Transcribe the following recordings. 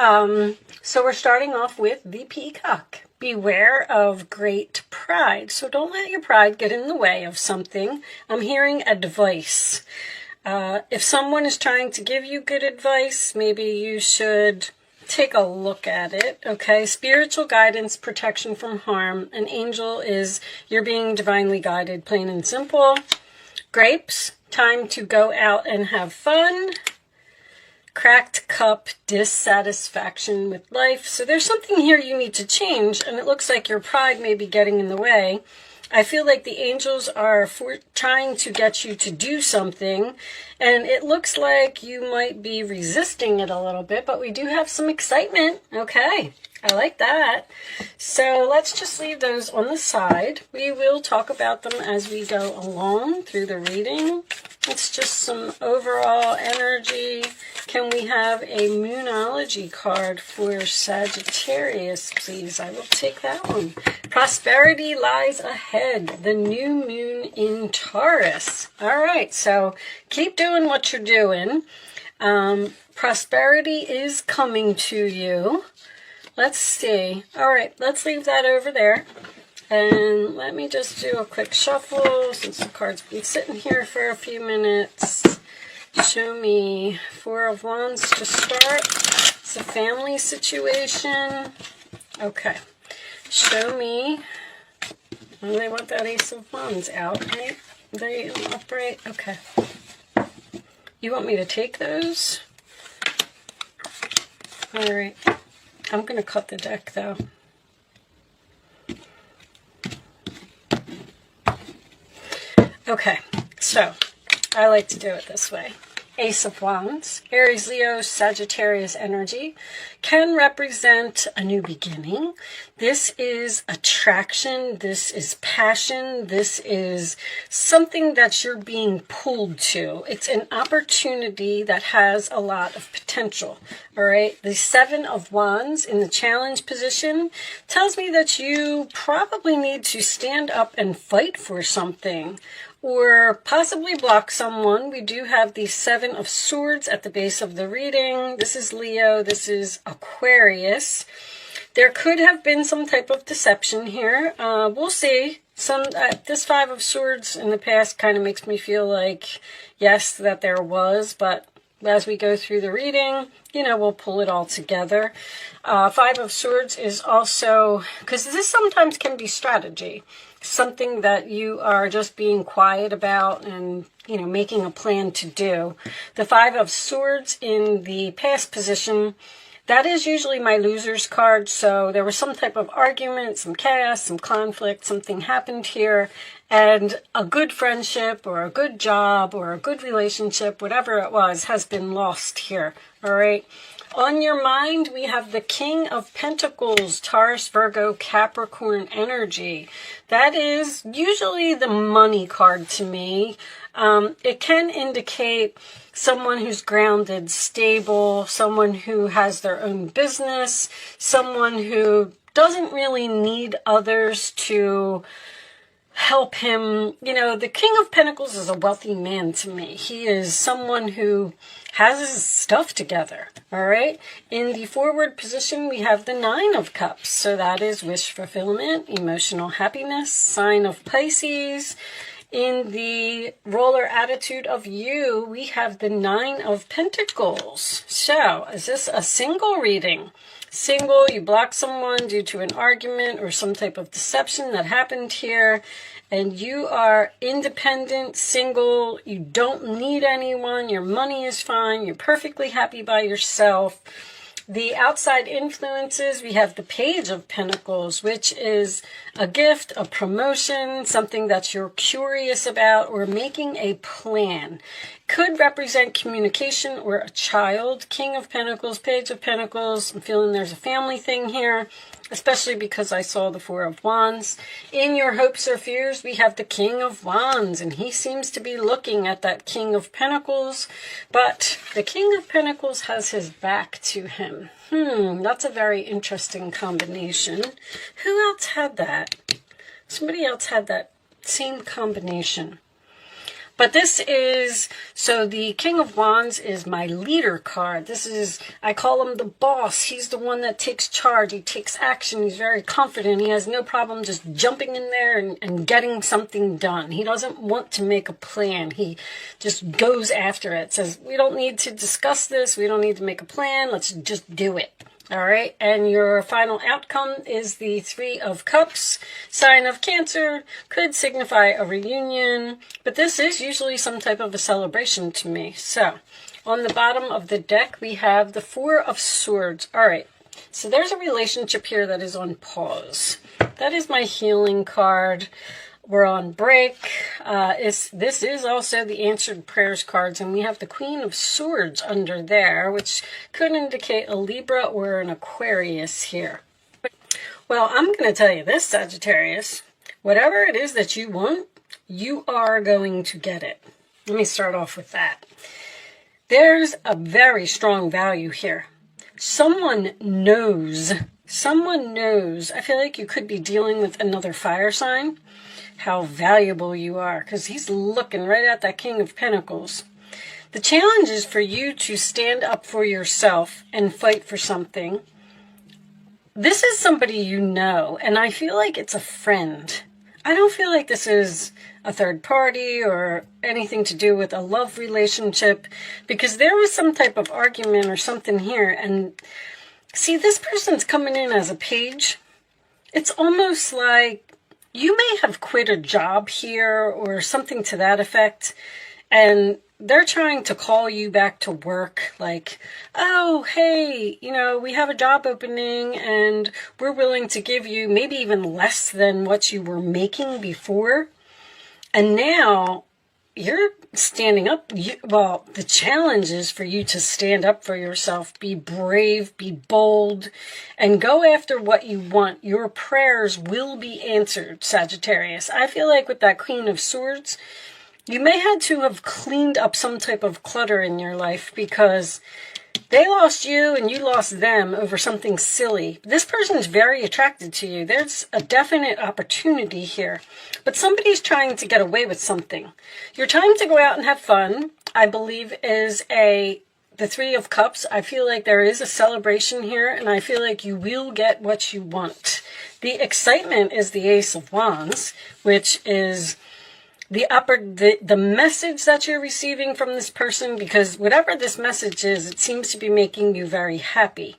So we're starting off with the peacock. Beware of great pride. So don't let your pride get in the way of something. I'm hearing advice. If someone is trying to give you good advice, maybe you should take a look at it, okay? Spiritual guidance, protection from harm. An angel is you're being divinely guided, plain and simple. Grapes, time to go out and have fun. Cracked cup, dissatisfaction with life. So there's something here you need to change, and it looks like your pride may be getting in the way. I feel like the angels are trying to get you to do something, and it looks like you might be resisting it a little bit, but we do have some excitement. Okay, I like that. So let's just leave those on the side. We will talk about them as we go along through the reading. It's just some overall energy. Can we have a Moonology card for Sagittarius, please? I will take that one. Prosperity lies ahead. The new moon in Taurus. All right, so keep doing what you're doing. Prosperity is coming to you. Let's see. All right, let's leave that over there. And let me just do a quick shuffle since the card's been sitting here for a few minutes. Show me Four of Wands to start. It's a family situation. Okay. Show me. Well, they want that Ace of Wands out, right? They upright. Okay. You want me to take those? All right. I'm going to cut the deck, though. Okay, so I like to do it this way. Ace of Wands, Aries, Leo, Sagittarius energy can represent a new beginning. This is attraction. This is passion. This is something that you're being pulled to. It's an opportunity that has a lot of potential. All right. The Seven of Wands in the challenge position tells me that you probably need to stand up and fight for something, or possibly block someone. We do have the Seven of Swords at the base of the reading. This is Leo. This is Aquarius. There could have been some type of deception here. We'll see. This Five of Swords in the past kind of makes me feel like, yes, that there was, but as we go through the reading, you know, we'll pull it all together. Five of Swords is also, because this sometimes can be strategy, something that you are just being quiet about and, you know, making a plan to do. The Five of Swords in the past position, that is usually my loser's card. So there was some type of argument, some chaos, some conflict, something happened here, and a good friendship or a good job or a good relationship, whatever it was, has been lost here. All right. On your mind, we have the King of Pentacles, Taurus, Virgo, Capricorn energy. That is usually the money card to me. It can indicate someone who's grounded, stable, someone who has their own business, someone who doesn't really need others to help him. You know, the King of Pentacles is a wealthy man to me. He is someone who has his stuff together. All right. In the forward position, we have the Nine of Cups. So that is wish fulfillment, emotional happiness, sign of Pisces. In the roller attitude of you, we have the Nine of Pentacles. So is this a single reading? Single, you block someone due to an argument or some type of deception that happened here, and you are independent, single, you don't need anyone, your money is fine, you're perfectly happy by yourself. The outside influences, we have the Page of Pentacles, which is a gift, a promotion, something that you're curious about, or making a plan. Could represent communication or a child. King of Pentacles, Page of Pentacles. I'm feeling there's a family thing here, especially because I saw the Four of Wands. In your hopes or fears, we have the King of Wands, and he seems to be looking at that King of Pentacles, but the King of Pentacles has his back to him. That's a very interesting combination. Who else had that? Somebody else had that same combination. But this is, so the King of Wands is my leader card. This is, I call him the boss. He's the one that takes charge. He takes action. He's very confident. He has no problem just jumping in there and getting something done. He doesn't want to make a plan. He just goes after it. Says, we don't need to discuss this. We don't need to make a plan. Let's just do it. All right, and your final outcome is the Three of Cups, sign of Cancer, could signify a reunion, but this is usually some type of a celebration to me. So, on the bottom of the deck, we have the Four of Swords. All right, so there's a relationship here that is on pause. That is my healing card. We're on break. This is also the answered prayers cards, and we have the Queen of Swords under there, which could indicate a Libra or an Aquarius here. Well, I'm going to tell you this, Sagittarius. Whatever it is that you want, you are going to get it. Let me start off with that. There's a very strong value here. Someone knows. I feel like you could be dealing with another fire sign. How valuable you are, because he's looking right at that King of Pentacles. The challenge is for you to stand up for yourself and fight for something. This is somebody you know, and I feel like it's a friend. I don't feel like this is a third party or anything to do with a love relationship, because there was some type of argument or something here. And see, this person's coming in as a page. It's almost like you may have quit a job here or something to that effect, and they're trying to call you back to work like, oh, hey, you know, we have a job opening and we're willing to give you maybe even less than what you were making before. And now you're standing up. Well, the challenge is for you to stand up for yourself, be brave, be bold, and go after what you want. Your prayers will be answered, Sagittarius. I feel like with that Queen of Swords, you may have to have cleaned up some type of clutter in your life because they lost you and you lost them over something silly. This person is very attracted to you. There's a definite opportunity here. But somebody's trying to get away with something. Your time to go out and have fun, I believe, is the Three of Cups. I feel like there is a celebration here, and I feel like you will get what you want. The excitement is the Ace of Wands, which is the message that you're receiving from this person, because whatever this message is, it seems to be making you very happy.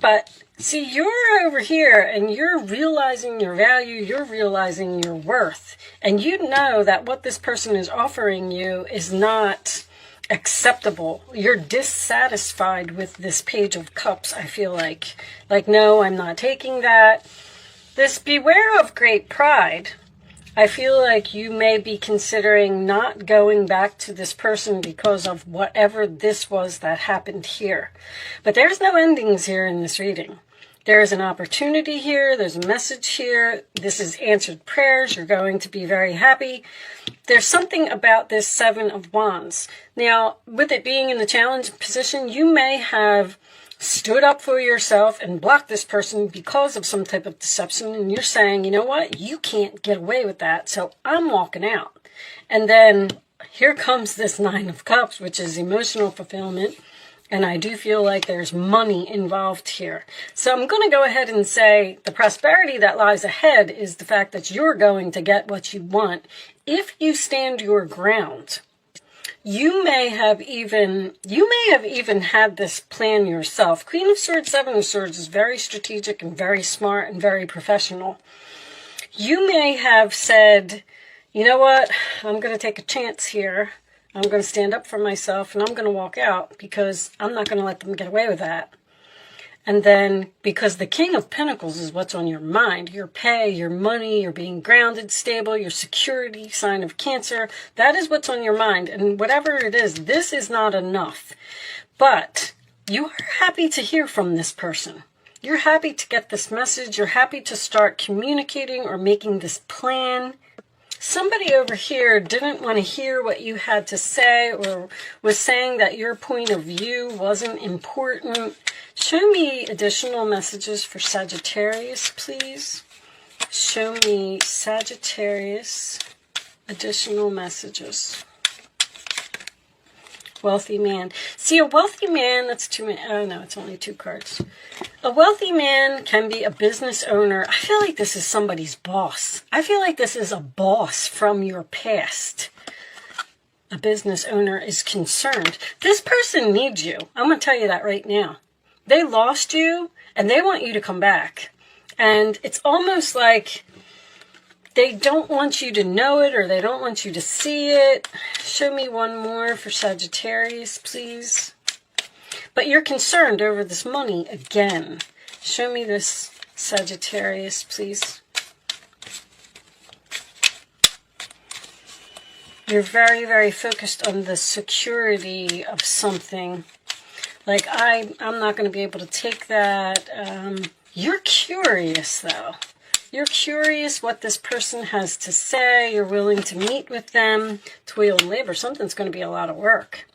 But see, you're over here and you're realizing your value, you're realizing your worth, and you know that what this person is offering you is not acceptable. You're dissatisfied with this Page of Cups, I feel like. Like, no, I'm not taking that. This beware of great pride. I feel like you may be considering not going back to this person because of whatever this was that happened here. But there's no endings here in this reading. There's an opportunity here. There's a message here. This is answered prayers. You're going to be very happy. There's something about this Seven of Wands. Now, with it being in the challenge position, you may have stood up for yourself and blocked this person because of some type of deception, and you're saying, you know what, you can't get away with that, so I'm walking out. And then here comes this Nine of Cups, which is emotional fulfillment, and I do feel like there's money involved here. So I'm going to go ahead and say the prosperity that lies ahead is the fact that you're going to get what you want if you stand your ground. You may have even had this plan yourself. Queen of Swords, Seven of Swords is very strategic and very smart and very professional. You may have said, you know what, I'm going to take a chance here. I'm going to stand up for myself and I'm going to walk out because I'm not going to let them get away with that. And then, because the King of Pentacles is what's on your mind, your pay, your money, you're being grounded, stable, your security, sign of Cancer, that is what's on your mind. And whatever it is, this is not enough. But you are happy to hear from this person. You're happy to get this message. You're happy to start communicating or making this plan. Somebody over here didn't want to hear what you had to say or was saying that your point of view wasn't important. Show me additional messages for Sagittarius, please. Show me Sagittarius additional messages. Wealthy man. See, a wealthy man, that's too many. Oh, no, it's only 2 cards. A wealthy man can be a business owner. I feel like this is somebody's boss. I feel like this is a boss from your past. A business owner is concerned. This person needs you. I'm going to tell you that right now. They lost you, and they want you to come back. And it's almost like they don't want you to know it, or they don't want you to see it. Show me one more for Sagittarius, please. But you're concerned over this money again. Show me this, Sagittarius, please. You're very, very focused on the security of something. Like, I'm not going to be able to take that. You're curious, though. You're curious what this person has to say. You're willing to meet with them. Toil and labor. Something's going to be a lot of work.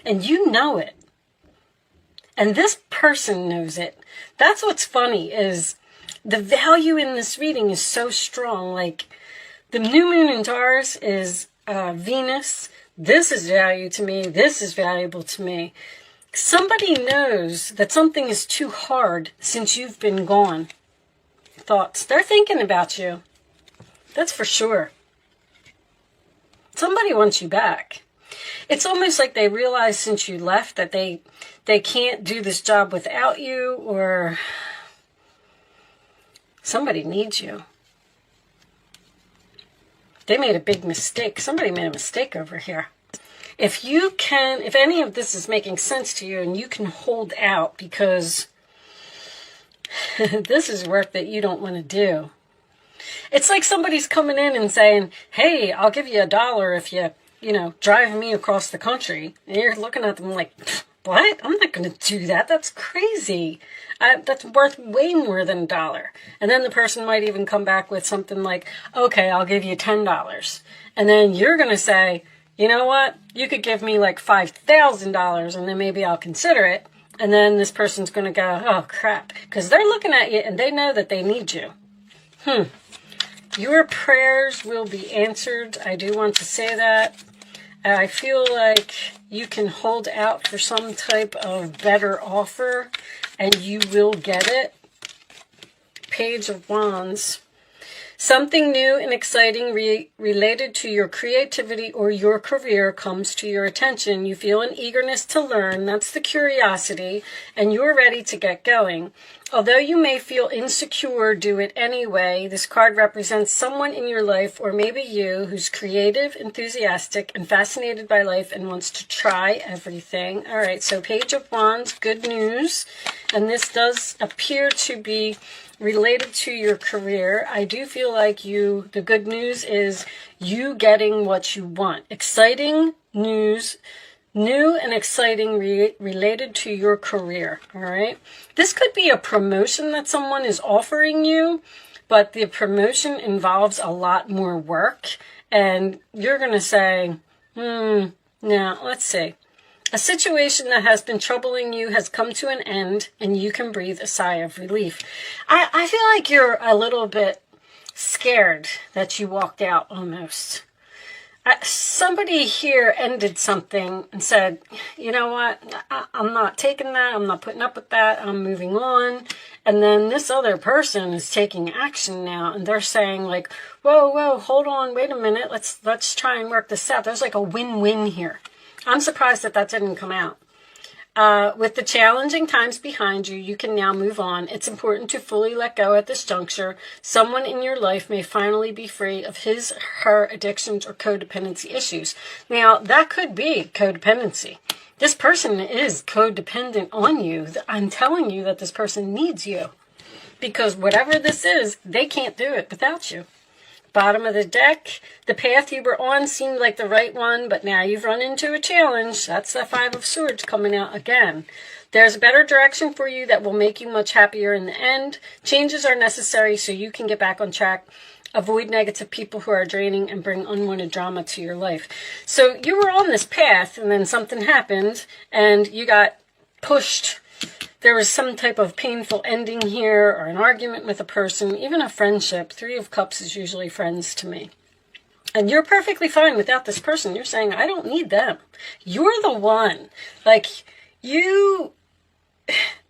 And you know it. And this person knows it. That's what's funny, is the value in this reading is so strong. Like, the new moon in Taurus is Venus. This is value to me. This is valuable to me. Somebody knows that something is too hard since you've been gone. Thoughts. They're thinking about you. That's for sure. Somebody wants you back. It's almost like they realize since you left that they can't do this job without you, or somebody needs you. They made a big mistake. Somebody made a mistake over here. If any of this is making sense to you and you can hold out, because this is work that you don't want to do. It's like somebody's coming in and saying, hey, I'll give you $1 if you drive me across the country. And you're looking at them like, what? I'm not going to do that. That's crazy. That's worth way more than $1. And then the person might even come back with something like, okay, I'll give you $10. And then you're going to say, you know what? You could give me like $5,000 and then maybe I'll consider it. And then this person's going to go, oh, crap. Because they're looking at you and they know that they need you. Your prayers will be answered. I do want to say that. I feel like you can hold out for some type of better offer and you will get it. Page of Wands. Something new and exciting related to your creativity or your career comes to your attention. You feel an eagerness to learn. That's the curiosity. And you're ready to get going. Although you may feel insecure, do it anyway. This card represents someone in your life, or maybe you, who's creative, enthusiastic, and fascinated by life and wants to try everything. All right, so Page of Wands, good news. And this does appear to be related to your career. I do feel like the good news is you getting what you want. Exciting news, new and exciting related to your career, all right? This could be a promotion that someone is offering you, but the promotion involves a lot more work, and you're going to say, now, let's see. A situation that has been troubling you has come to an end, and you can breathe a sigh of relief. I feel like you're a little bit scared that you walked out almost. Somebody here ended something and said, you know what, I'm not taking that, I'm not putting up with that, I'm moving on. And then this other person is taking action now, and they're saying like, whoa, hold on, wait a minute, let's try and work this out. There's like a win-win here. I'm surprised that didn't come out. With the challenging times behind you, you can now move on. It's important to fully let go at this juncture. Someone in your life may finally be free of her addictions or codependency issues. Now, that could be codependency. This person is codependent on you. I'm telling you that this person needs you. Because whatever this is, they can't do it without you. Bottom of the deck, the path you were on seemed like the right one, but now you've run into a challenge. That's the Five of Swords coming out again. There's a better direction for you that will make you much happier in the end. Changes are necessary so you can get back on track. Avoid negative people who are draining and bring unwanted drama to your life. So you were on this path, and then something happened, and you got pushed. There was some type of painful ending here, or an argument with a person, even a friendship. 3 of Cups is usually friends to me. And you're perfectly fine without this person. You're saying, I don't need them. You're the one. Like, the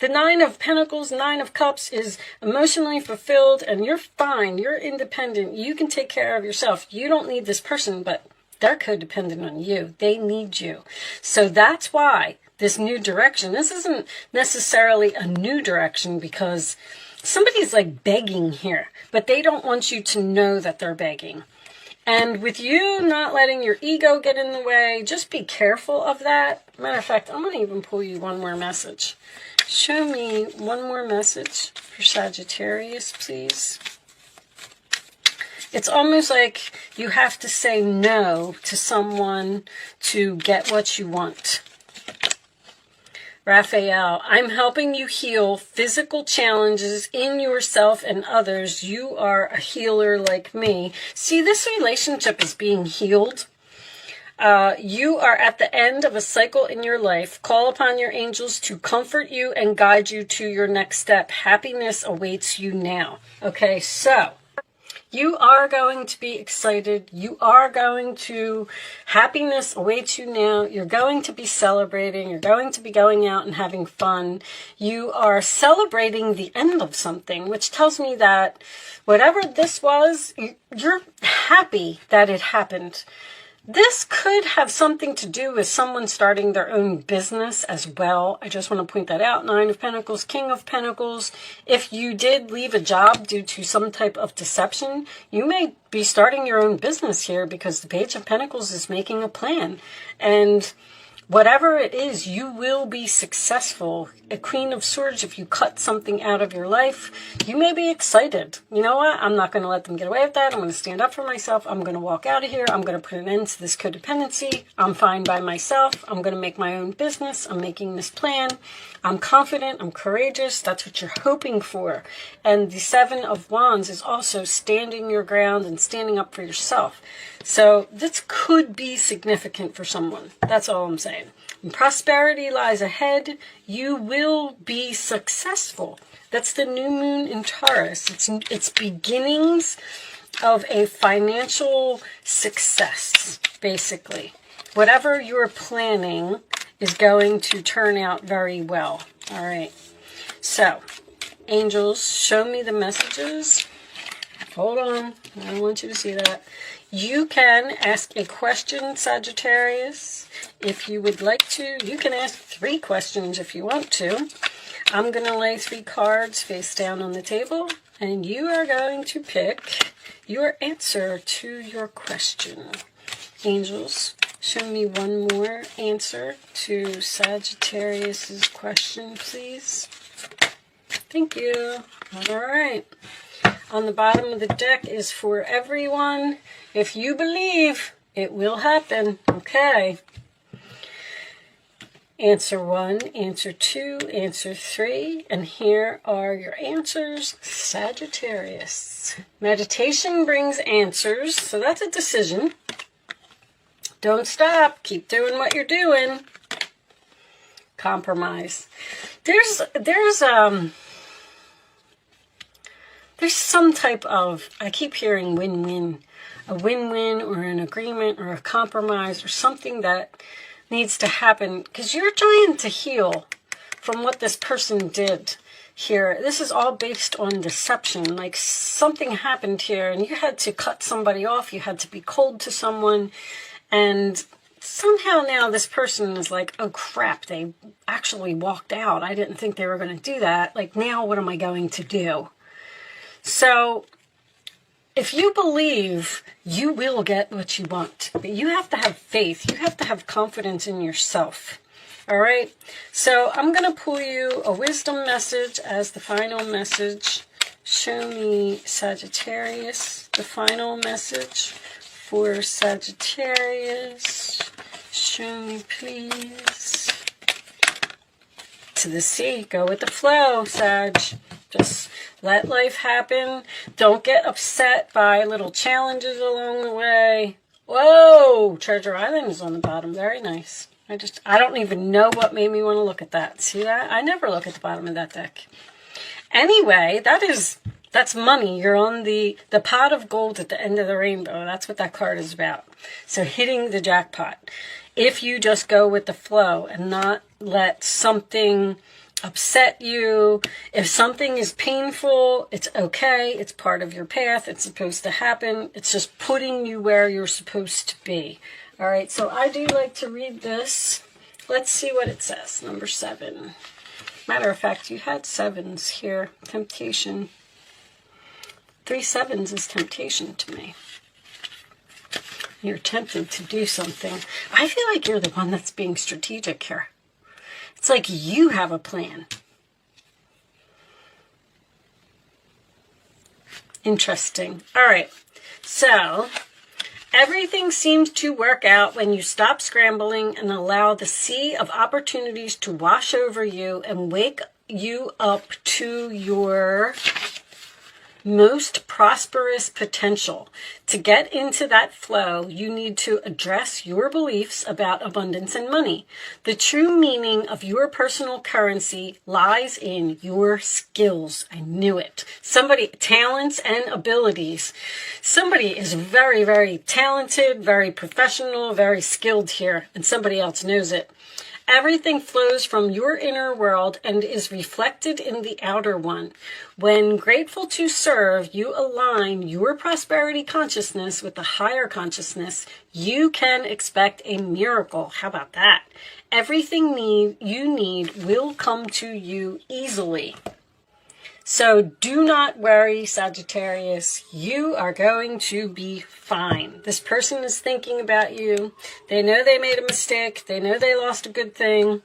Nine of Pentacles, Nine of Cups is emotionally fulfilled, and you're fine. You're independent. You can take care of yourself. You don't need this person, but they're codependent on you. They need you. So that's why this new direction, this isn't necessarily a new direction because somebody's like begging here, but they don't want you to know that they're begging. And with you not letting your ego get in the way, just be careful of that. Matter of fact, I'm going to even pull you one more message. Show me one more message for Sagittarius, please. It's almost like you have to say no to someone to get what you want. Raphael, I'm helping you heal physical challenges in yourself and others. You are a healer like me. See, this relationship is being healed. You are at the end of a cycle in your life. Call upon your angels to comfort you and guide you to your next step. Happiness awaits you now. Okay, so you are going to be excited. You are going to, happiness awaits you now. You're going to be celebrating. You're going to be going out and having fun. You are celebrating the end of something, which tells me that whatever this was, you're happy that it happened. This could have something to do with someone starting their own business as well. I just want to point that out. Nine of Pentacles, King of Pentacles. If you did leave a job due to some type of deception, you may be starting your own business here because the Page of Pentacles is making a plan. And whatever it is, you will be successful. A Queen of Swords, if you cut something out of your life, you may be excited. You know what? I'm not going to let them get away with that. I'm going to stand up for myself. I'm going to walk out of here. I'm going to put an end to this codependency. I'm fine by myself. I'm going to make my own business. I'm making this plan. I'm confident. I'm courageous. That's what you're hoping for. And the Seven of Wands is also standing your ground and standing up for yourself. So this could be significant for someone. That's all I'm saying. And prosperity lies ahead. You will be successful. That's the new moon in Taurus. It's beginnings of a financial success, basically. Whatever you're planning is going to turn out very well. All right. So, angels, show me the messages. Hold on. I don't want you to see that. You can ask a question, Sagittarius, if you would like to. You can ask 3 questions if you want to. I'm going to lay 3 cards face down on the table, and you are going to pick your answer to your question. Angels, show me one more answer to Sagittarius's question, please. Thank you. All right. On the bottom of the deck is for everyone. If you believe, it will happen. Okay. Answer 1, answer 2, answer 3. And here are your answers, Sagittarius. Meditation brings answers, so that's a decision. Don't stop. Keep doing what you're doing. Compromise. There's some type of, I keep hearing win-win, a win-win or an agreement or a compromise or something that needs to happen because you're trying to heal from what this person did here. This is all based on deception. Like something happened here and you had to cut somebody off. You had to be cold to someone. And somehow now this person is like, oh crap, they actually walked out. I didn't think they were going to do that. Like now what am I going to do? So if you believe, you will get what you want. But you have to have faith. You have to have confidence in yourself. All right? So I'm going to pull you a wisdom message as the final message. Show me, Sagittarius, the final message for Sagittarius. Show me, please. To the sea. Go with the flow, Sag. Just let life happen. Don't get upset by little challenges along the way. Whoa! Treasure Island is on the bottom. Very nice. I don't even know what made me want to look at that. See that? I never look at the bottom of that deck. Anyway, that is That's money. You're on the pot of gold at the end of the rainbow. That's what that card is about. So hitting the jackpot. If you just go with the flow and not let something upset you. If something is painful, it's okay. It's part of your path. It's supposed to happen. It's just putting you where you're supposed to be. All right, so I do like to read this. Let's see what it says. Number 7. Matter of fact, you had 7s here. Temptation. 3 7s is temptation to me. You're tempted to do something. I feel like you're the one that's being strategic here. It's like you have a plan. Interesting. All right. So everything seems to work out when you stop scrambling and allow the sea of opportunities to wash over you and wake you up to your most prosperous potential. To get into that flow, you need to address your beliefs about abundance and money. The true meaning of your personal currency lies in your skills. I knew it. Talents and abilities. Somebody is very, very talented, very professional, very skilled here, and somebody else knows it. Everything flows from your inner world and is reflected in the outer one. When grateful to serve, you align your prosperity consciousness with the higher consciousness. You can expect a miracle. How about that? Everything you need will come to you easily. So do not worry, Sagittarius. You are going to be fine. This person is thinking about you. They know they made a mistake. They know they lost a good thing.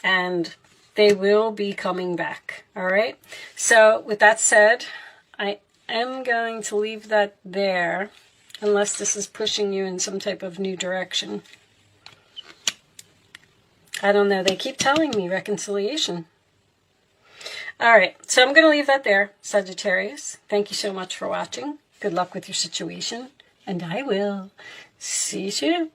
And they will be coming back. All right? So with that said, I am going to leave that there. Unless this is pushing you in some type of new direction. I don't know. They keep telling me reconciliation. All right, so I'm going to leave that there, Sagittarius. Thank you so much for watching. Good luck with your situation, and I will see you soon.